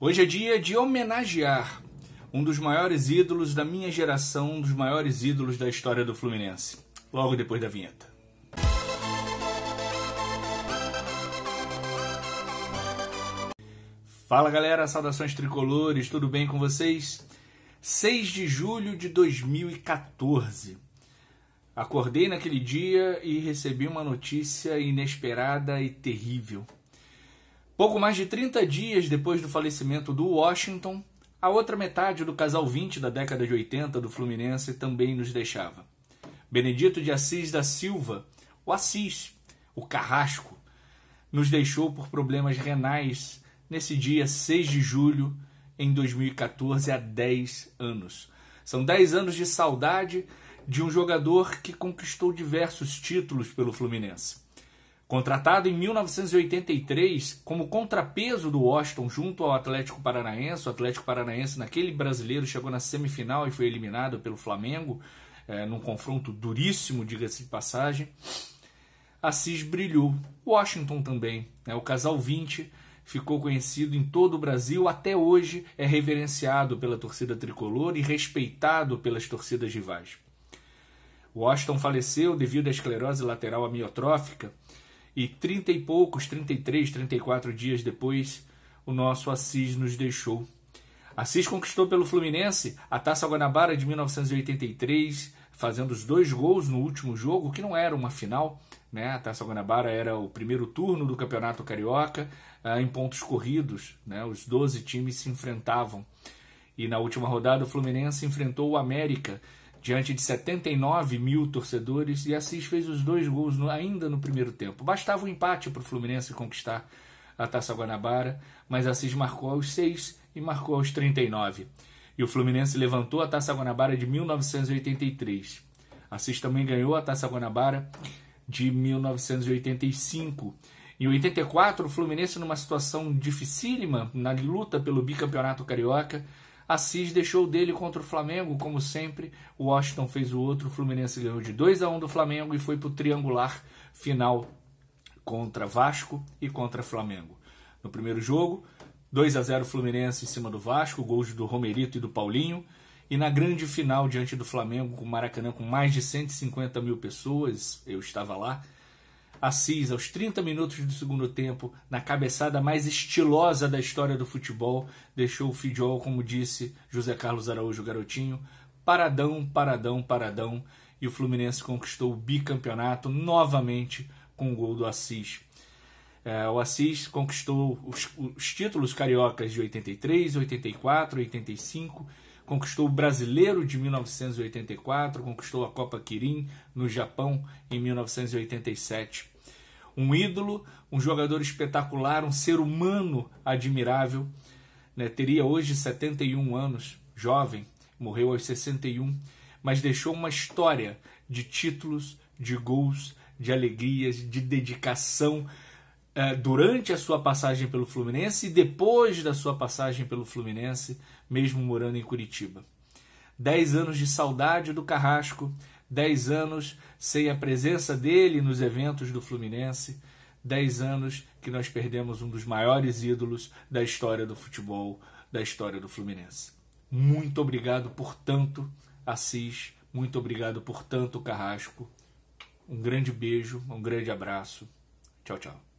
Hoje é dia de homenagear um dos maiores ídolos da minha geração, um dos maiores ídolos da história do Fluminense. Logo depois da vinheta. Fala galera, saudações tricolores, tudo bem com vocês? 6 de julho de 2014. Acordei naquele dia e recebi uma notícia inesperada e terrível. Pouco mais de 30 dias depois do falecimento do Washington, a outra metade do casal 20 da década de 80 do Fluminense também nos deixava. Benedito de Assis da Silva, o Assis, o Carrasco, nos deixou por problemas renais nesse dia 6 de julho em 2014, há 10 anos. São 10 anos de saudade de um jogador que conquistou diversos títulos pelo Fluminense. Contratado em 1983 como contrapeso do Washington junto ao Atlético Paranaense, o Atlético Paranaense naquele brasileiro chegou na semifinal e foi eliminado pelo Flamengo, num confronto duríssimo, diga-se de passagem. Assis brilhou, Washington também, o casal 20 ficou conhecido em todo o Brasil, até hoje é reverenciado pela torcida tricolor e respeitado pelas torcidas rivais. Washington faleceu devido à esclerose lateral amiotrófica e 33, 34 dias depois, o nosso Assis nos deixou. Assis conquistou pelo Fluminense a Taça Guanabara de 1983, fazendo os 2 gols no último jogo, que não era uma final, né? A Taça Guanabara era o primeiro turno do Campeonato Carioca, em pontos corridos, né? Os 12 times se enfrentavam. E na última rodada o Fluminense enfrentou o América, diante de 79 mil torcedores, e Assis fez os 2 gols ainda no primeiro tempo. Bastava um empate para o Fluminense conquistar a Taça Guanabara, mas Assis marcou aos 6 e marcou aos 39. E o Fluminense levantou a Taça Guanabara de 1983. Assis também ganhou a Taça Guanabara de 1985. Em 84, o Fluminense, numa situação dificílima, na luta pelo bicampeonato carioca, Assis deixou dele contra o Flamengo, como sempre. O Washington fez o outro, o Fluminense ganhou de 2-1 do Flamengo e foi para o triangular final contra Vasco e contra Flamengo. No primeiro jogo, 2-0 Fluminense em cima do Vasco, gols do Romerito e do Paulinho. E na grande final, diante do Flamengo, com o Maracanã com mais de 150 mil pessoas, eu estava lá, Assis, aos 30 minutos do segundo tempo, na cabeçada mais estilosa da história do futebol, deixou o Fidiol, como disse José Carlos Araújo Garotinho, paradão, paradão, paradão, e o Fluminense conquistou o bicampeonato novamente com o gol do Assis. O Assis conquistou os títulos cariocas de 83, 84, 85, conquistou o Brasileiro de 1984, conquistou a Copa Kirin no Japão em 1987. Um ídolo, um jogador espetacular, um ser humano admirável, né? Teria hoje 71 anos, jovem, morreu aos 61, mas deixou uma história de títulos, de gols, de alegrias, de dedicação durante a sua passagem pelo Fluminense e depois da sua passagem pelo Fluminense, mesmo morando em Curitiba. 10 anos de saudade do Carrasco, 10 anos sem a presença dele nos eventos do Fluminense, 10 anos que nós perdemos um dos maiores ídolos da história do futebol, da história do Fluminense. Muito obrigado por tanto, Assis, muito obrigado por tanto, Carrasco. Um grande beijo, um grande abraço. Tchau, tchau.